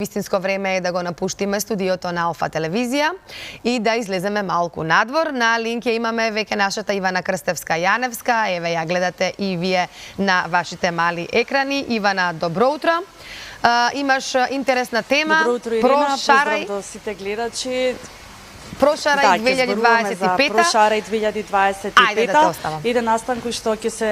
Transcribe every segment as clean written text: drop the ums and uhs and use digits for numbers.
Вистинско време е да го напуштиме студиото на Алфа телевизија и да излеземе малку надвор. На линк ја имаме веќе нашата Ивана Крстевска-Јаневска. Еве ја гледате и вие на вашите мали екрани. Ивана, добро утро. Имаш интересна тема. Добро утро, Ирина. Поздрав до сите гледачи. Прошарај 2025. Прошарај 2025. Ајде да те оставам. Еден настан кој што ќе се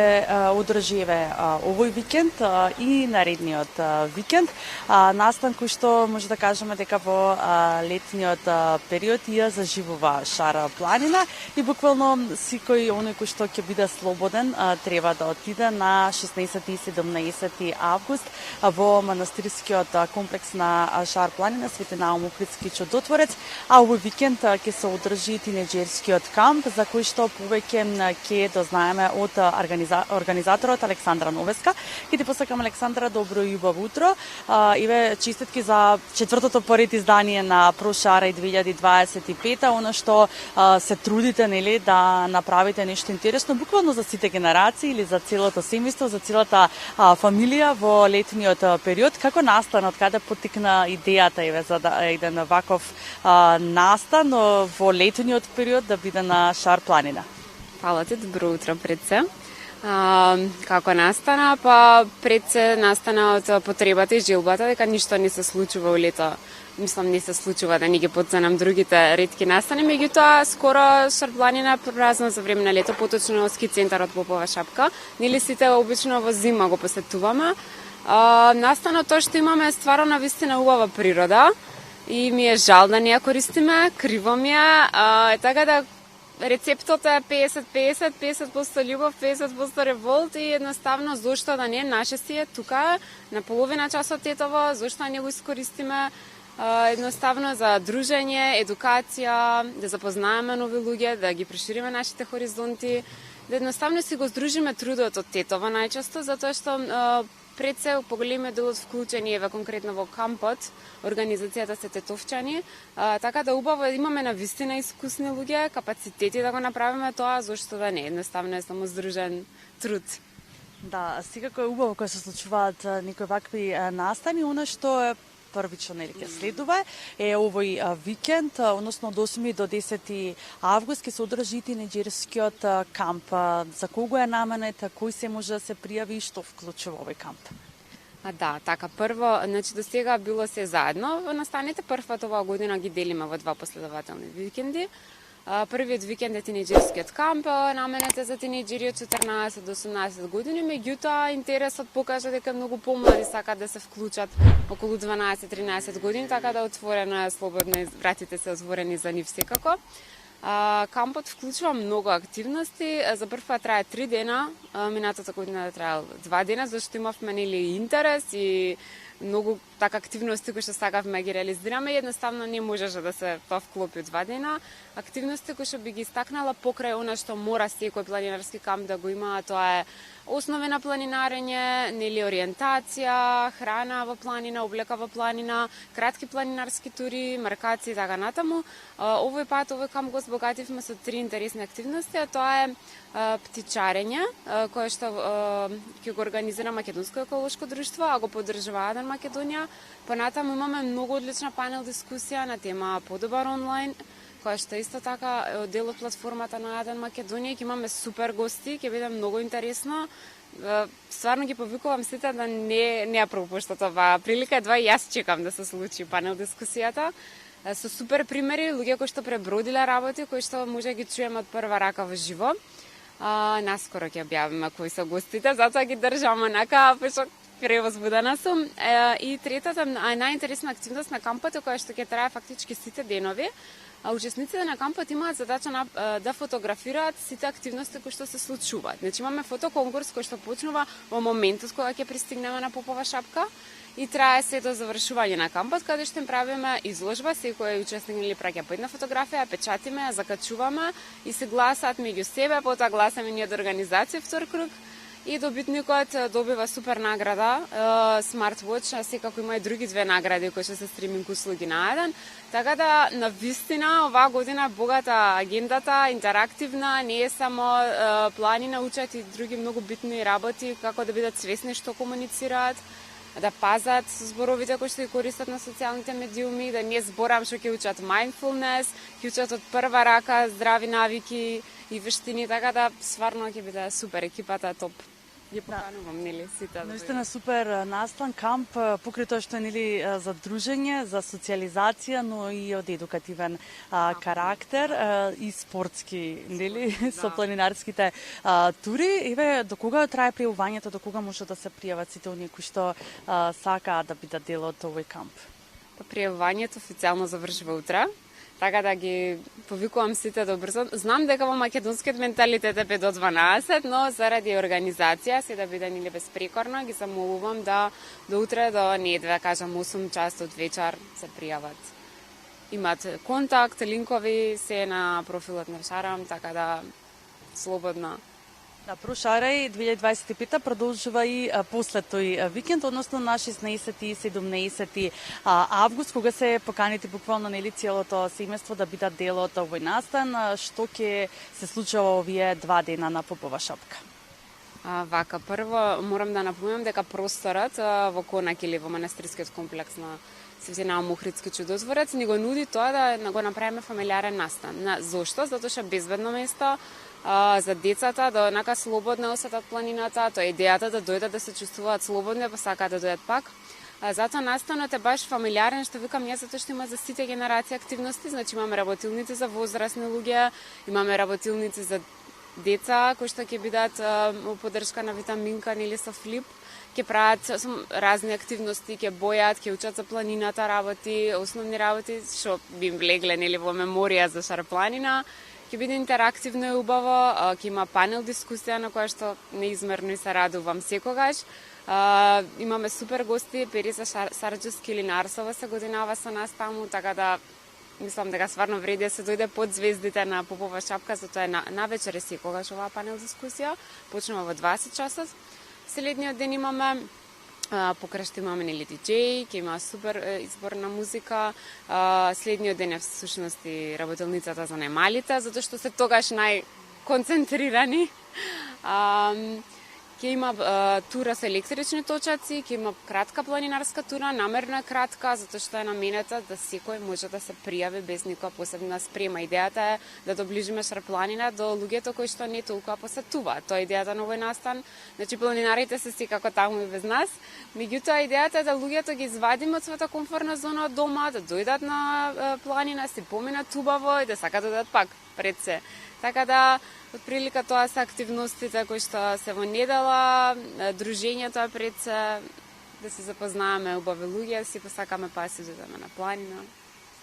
одржи овој викенд и наредниот викенд. Настан кој што може да кажеме дека во летниот период ја заживува Шар планина и буквално секој оној кој што ќе биде слободен треба да отиде на 16 и 17 август во манастирскиот комплекс на Шар планина Свети Наум Охридски чудотворец, а овој викенд ќе се одржи тинеџерскиот камп за кој што повеќе ќе дознаеме од организаторот Александра Новеска. Ќе ти посакам, Александра, добро и убаво утро. Иве, честитки за четвртото поред издание на Прошарај 2025, она што се трудите, нели, да направите нешто интересно буквално за сите генерации или за целото семејство, за целата фамилија во летниот период. Како настан, од каде потикна идејата за да еден ваков настан во летниот период да биде на Шар планина? Фала ти, добро утро пред се. Како настана? Па пред се настана од потребата и желбата дека ништо не се случува во лето. Мислам, не се случува да не ги подценам другите ретки настани, меѓутоа скоро Шар планина празна за време на лето, поточно ски центарот Попова шапка. Нели сите обично во зима го посетуваме. Настанот тоа што имаме стварно навистина убава природа и ми е жал да не ја користиме, криво ми е, така да рецептот е 50-50, 50% љубов, 50% револт и едноставно зошто да не, наше си е тука на половина час од тетово, зошто не го искористиме едноставно за дружење, едукација, да запознаеме нови луѓе, да ги прошириме нашите хоризонти, да едноставно си го здружиме трудот од тетово најчесто, затоа што пред се поголемиот дел од вклучени еве конкретно во кампот, организацијата се тетовчани, така да убаво имаме навистина искусни луѓе, капацитети да го направиме тоа, зошто да не, едноставно е само здружен труд. Да, секако е убаво кога се случуваат некои вакви настани, она што е првично нели ќе следува е овој викенд, односно од 8 до 10 август ќе се одржи тинеџерскиот камп. За кого е наменет, кој се може да се пријави и што вклучува овој камп? Да, така, прво, значи до сега било се заедно во настаните, првата оваа година ги делиме во два последователни викенди. Првиот викенд е тинеџерскиот камп, наменет е за тинеџери од 14 до 18 години, меѓутоа интересот покажа дека многу помлади сакаат да се вклучат околу 12-13 години, така да отворено е слободно, вратите се отворени за нив секако. Кампот вклучува многу активности, за прв пат трае 3 дена, минатата година траел 2 дена, зашто имавме нели интерес и многу така активности кои што сакавме ги реализираме, едноставно не можеше да се тоа вклопи 2 дена. Активности кои што би ги истакнала покрај она што мора секој планинарски камп да го има, тоа е основи на планинарење, нели ориентација, храна во планина, облека во планина, кратки планинарски тури, маркации и така натаму. Овој пат овој камп го збогативме со 3 интересни активности, а тоа е птичарење, кое што ќе го организира Македонско еколошко друштво, а го поддржува Аден Македонија. Понатаму имаме многу одлична панел дискусија на тема Подобар онлайн, која што исто така е дел од платформата на Аден Македонија. Ќе имаме супер гости, ќе биде многу интересно. Стварно ги повикувам сите да не ја пропуштат оваа прилика, едва и јас чекам да се случи панел дискусијата со супер примери, луѓе кои што пребродиле работи, кои што може да ги чуеме од прва рака во живо. Наскоро ќе објавиме кои се гостите, затоа ги држам онака, пошто превозбудена сум. И третата најинтересна активност на кампот е која што ќе трае фактички сите денови. Учесниците на кампот имаат задача да фотографираат сите активности кои што се случуваат. Значи имаме фотоконкурс кој што почнува во моментот кога ќе пристигнеме на Попова шапка и трае се до завршување на кампот, каде што им правиме изложба, секој учесник или праќа по една фотографија, ја печатиме, ја закачуваме и се гласаат меѓу себе, потоа гласаме ние од организација втор круг. И добитникот добива супер награда, Smartwatch, секако има и други 2 награди кои што се стриминг услуги на еден. Така да, навистина, оваа година богата агендата, интерактивна, не е само планина, учат и други многу битни работи, како да бидат свесни што комуницираат. да пазат зборовите кои што ги користат на социјалните медиуми, да не зборам што ќе учат mindfulness, ќе учат од прва рака здрави навики и вештини, така да стварно ќе биде супер екипата топ. Ги поканувам, нели, сите. Наистина супер настан, камп, покрај тоа што е нели за дружење, за социјализација, но и од едукативен карактер и спортски, нели, со планинарските тури. Еве, до кога трае пријавувањето, до кога може да се пријават сите оние кои што сакаат да бидат дел од овој камп? Пријавувањето официјално завршува утре. Така да ги повикувам сите да брзо. Знам дека во македонскиот менталитет е 5 до 12, но заради организација, се да биде нели безпрекорно, ги замолувам да до утре до недве, кажам 8 часот од вечер се пријават. Имат контакт, линкови, се на профилот на Шарам, така да слободно. Да, Прошарај 2025 продолжува и после тој викенд, односно на 16 и 17 август, кога се поканите буквално нели целото семејство да бидат дел од овој настан. Што ќе се случува овие 2 дена на Попова шапка? Вака, прво морам да напомнам дека просторот во Конак или во манастирскиот комплекс на Свети Наум Охридски чудотворец ни го нуди тоа да го направиме фамилиарен настан. Зошто? Затоа што е безбедно место за децата, да онака слободно осетат планината, тоа е идејата да дојдат да се чувствуваат слободни, па сакаат да дојдат пак. Затоа настанот е баш фамилиарен, што викам јас, затоа што има за сите генерации активности, значи имаме работилници за возрастни луѓе, имаме работилници за деца кои што ќе бидат поддршка на витаминка или со флип, ќе прават разни активности, ќе бојат, ќе учат за планината работи, основни работи што би им влегле нели во меморија за Шарпланина. Ќе биде интерактивно и убаво, ќе има панел дискусија на која што неизмерно и се радувам секогаш. Имаме супер гости, Периса Сарджевски или Нарсова се годинава со нас таму, така да мислам дека стварно вреди да се дојде под звездите на Попова шапка, затоа е навечер е секогаш оваа панел дискусија. Почнува во 20 часот. Следниот ден имаме покрај што имаме нели диџеј, ќе има супер избор на музика. Следниот ден е всушност и работилницата за најмалите, затоа што се тогаш најконцентрирани. Ќе има тура со електрични точаци, ќе има кратка планинарска тура, намерно е кратка, затоа што е наменета да секој може да се пријави без никаква посебна спрема. Идејата е да доближиме Шарпланина до луѓето кои што не толку посетуваат. Тоа е идејата на овој настан. Значи планинарите се секако таму и без нас. Меѓутоа идејата е да луѓето ги извадиме од својата комфортна зона од дома, да дојдат на планина, се поминат убаво и да сакат да дојдат пак пред се. Така да отприлика тоа се активностите кои што се во недела, дружењето е пред се, да се запознаваме убави луѓе, си посакаме па се дојдеме на планина.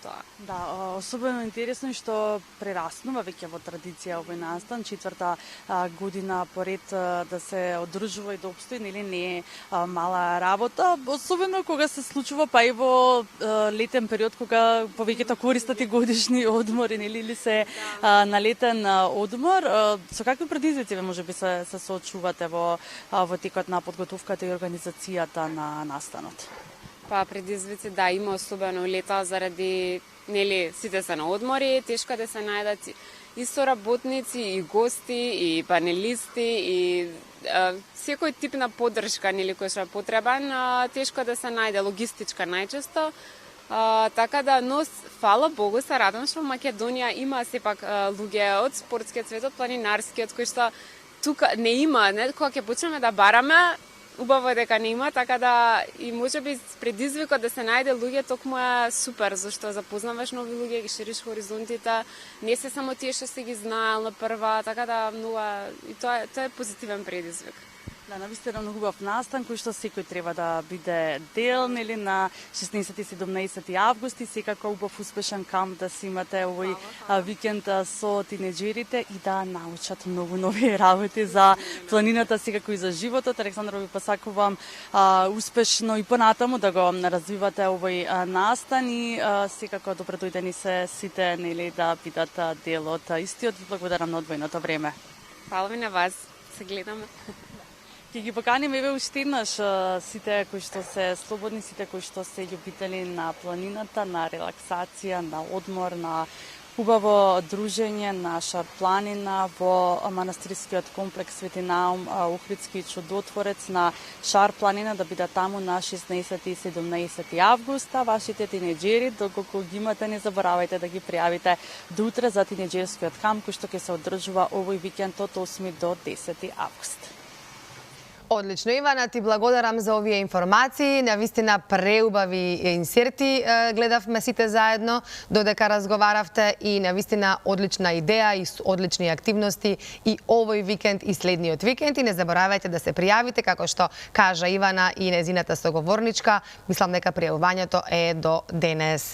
Тоа. Да, особено интересно е што прераснува веќе во традиција овој настан, 4-та година поред да се одржува и да обстои, нели не е мала работа, особено кога се случува па и во летен период кога повеќето користат и годишни одмори, нели или се на летен одмор. Со какви предизвици можеби се соочувате во текот на подготовката и организацијата на настанот? Па предизвици да има, особено лета заради нели сите се на одмори, тешко да се најдат и соработници, и гости, и панелисти, и секој тип на поддршка нели кој што е потребен, тешко да се најде, логистичка најчесто. Така да, но фала Богу се радам што во Македонија има сепак луѓе од спортскиот свет, од планинарскиот, кои што тука не има, не, кога ќе почнеме да бараме, убаво е дека не има, така да и можеби предизвикот да се најде луѓе токму е супер, зашто запознаваш нови луѓе, ги шириш хоризонтите, не се само тие што си ги знаел на прва, така да многу и тоа е позитивен предизвик. Да, навистина многу убав настан кој што секој треба да биде дел, нели на 16 и 17 август и секако убав успешен камп да си имате овој викенд со тинеџерите и да научат многу нови работи за планината, секако и за животот. Александро, ви посакувам успешно и понатаму да го развивате овој настан и секако добро дојдени се сите нели да бидат дел од истиот. Ви благодарам на одвоеното време. Фала ви на вас. Се гледаме. Ќе ги поканиме еве уште еднаш сите кои што се слободни, сите кои што се љубители на планината, на релаксација, на одмор, на убаво дружење на Шар планина во манастирскиот комплекс Свети Наум Охридски чудотворец на Шар планина, да бидат таму на 16 и 17 август. Вашите тинеџери, доколку ги имате, не заборавајте да ги пријавите до утре за тинеџерскиот камп, кој што ќе се одржува овој викенд од 8 до 10 август. Одлично, Ивана, ти благодарам за овие информации. Навистина преубави инсерти гледавме сите заедно додека разговаравте и навистина одлична идеја и одлични активности и овој викенд и следниот викенд. И не заборавајте да се пријавите, како што кажа Ивана и незината соговорничка. Мислам дека пријавувањето е до денес.